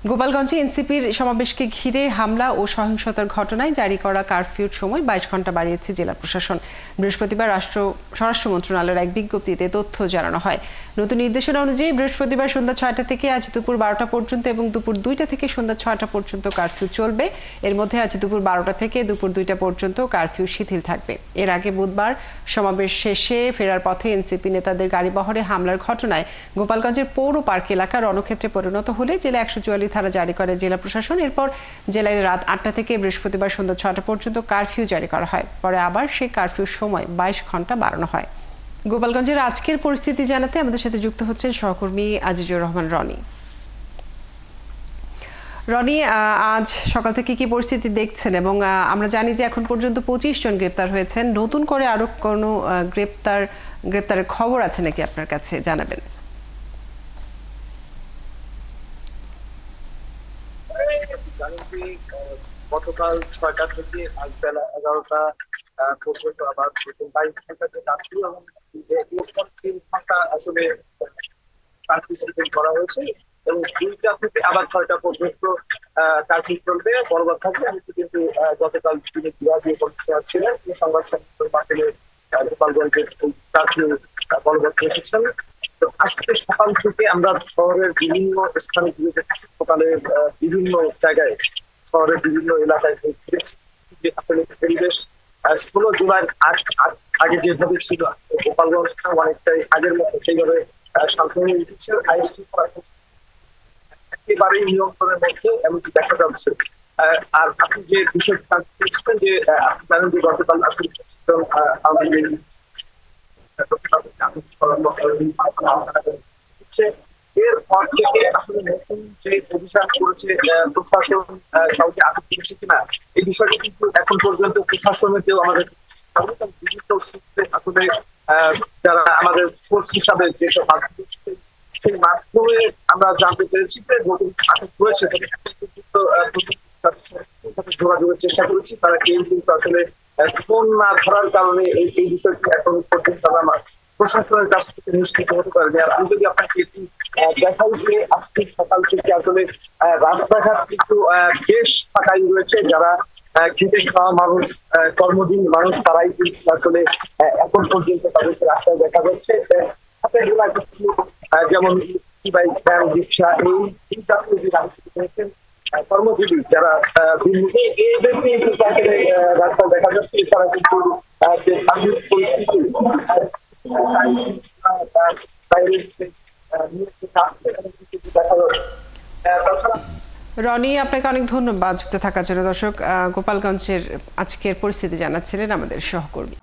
গোপালগঞ্জে এনসিপির সমাবেশকে ঘিরে হামলা ও সহিংসতার ঘটনায় জারি করা কারফিউর সময় ২২ ঘন্টা বাড়িয়েছে জেলা প্রশাসন। বৃহস্পতিবার স্বরাষ্ট্র মন্ত্রণালয়ের এক বিজ্ঞপ্তিতে তথ্য জানানো হয়। নতুন নির্দেশনা অনুযায়ী বৃহস্পতিবার সন্ধ্যা ৬টা থেকে আজ দুপুর ১২টা পর্যন্ত এবং দুপুর ২টা থেকে সন্ধ্যা ৬টা পর্যন্ত কারফিউ চলবে। এর মধ্যে আজ দুপুর ১২টা থেকে দুপুর ২টা পর্যন্ত কারফিউ শিথিল থাকবে। এর আগে বুধবার সমাবেশ শেষে ফেরার পথে এনসিপি নেতাদের গাড়িবহরে হামলার ঘটনায় গোপালগঞ্জের পৌর পার্ক এলাকা রণক্ষেত্রে পরিণত হলে জেলা ১৪৪ ধারা জারি করে জেলা প্রশাসন। এরপর জেলায় রাত ৮টা থেকে বৃহস্পতিবার সন্ধ্যা ৬টা পর্যন্ত কারফিউ জারি করা হয়। পরে আবার সেই কারফিউর সময় ২২ ঘন্টা বাড়ানো হয়। গোপালগঞ্জের আজকের পরিস্থিতি জানাতে আমাদের সাথে যুক্ত হচ্ছেন সহকর্মী আজিজুর রহমান রনি। রনি, আজ সকাল থেকে কি পরিস্থিতি দেখছেন? এবং আমরা জানি যে এখন পর্যন্ত ২৫ জন গ্রেপ্তার হয়েছেন। নতুন করে আরো কোনো গ্রেপ্তারের খবর আছে নাকি আপনার কাছে, জানাবেন। গতকাল ৬টা থেকে আজ বেলা ১১টা পর্যন্ত আবার ২২ ঘন্টা এবং ৩ ঘন্টা আসলে কার্ফিউ করা হয়েছে এবং ২টা থেকে আবার ৬টা পর্যন্ত কার্ফিউ চলবে, বলবৎ থাকবে। কিন্তু গতকাল তিনি বিভাগীয় কমিশনার ছিলেন, সংবাদ সম্মেলনের মাধ্যমে গোপালগঞ্জের কার্ফিউ বলবৎ রেখেছেন। তো আজকে সকাল থেকে আমরা শহরের বিভিন্ন স্থানে ঘুরে দেখেছি, সকালের বিভিন্ন জায়গায় শহরের বিভিন্ন এলাকায় আসলে পরিবেশ ১৬ জুলাই আগে যেভাবে ছিল গোপালগঞ্জটা অনেকটাই আগের মতো সেইভাবে শান্ত হয়ে উঠেছে। আইন শৃঙ্খলা একেবারেই নিয়ন্ত্রণের মধ্যে এমনকি দেখা যাচ্ছে। আর আপনি যে বিষয়টি জানতে যে আপনি জানেন যে গতকাল আসলে এরপর থেকে আসলে নতুন যে অভিযান করেছে প্রশাসন কাউকে আটক করেছে কিনা এই বিষয়টি কিন্তু এখন পর্যন্ত প্রশাসনের কেউ আমাদের বিভিন্ন সূত্রে আসলে যারা আমাদের ফোর্স হিসাবে যেসব মাধ্যম সেই মাধ্যমে আমরা জানতে পেরেছি যে নতুন আটক হয়েছে, যোগাযোগের চেষ্টা করেছি, তারা কেউ কিন্তু আসলে ফোন না ধরার কারণে এই বিষয়টি এখন পর্যন্ত আমরা প্রশাসনের কাছ থেকে নিশ্চিত হতে পারেনি। আর আমি যদি আপনাকে একটু দেখাই যে আজকে সকাল থেকে আসলে রাস্তাঘাট কিন্তু বেশ ফাঁকাই রয়েছে। যারা খেটে খাওয়া মানুষ, কর্মদিন মানুষ, তারাই কিন্তু আসলে এখন পর্যন্ত তাদেরকে রাস্তায় দেখা যাচ্ছে। যেমন বাইক, ভ্যান, রিক্সা এই জাতীয় যে রাস্তা কর্মজীবী যারা রাস্তায় দেখা যাচ্ছে, তারা কিন্তু রনি, আপনাকে অনেক ধন্যবাদ যুক্ত থাকার জন্য। দর্শক, গোপালগঞ্জের আজকের পরিস্থিতি জানাচ্ছিলেন আমাদের সহকর্মী।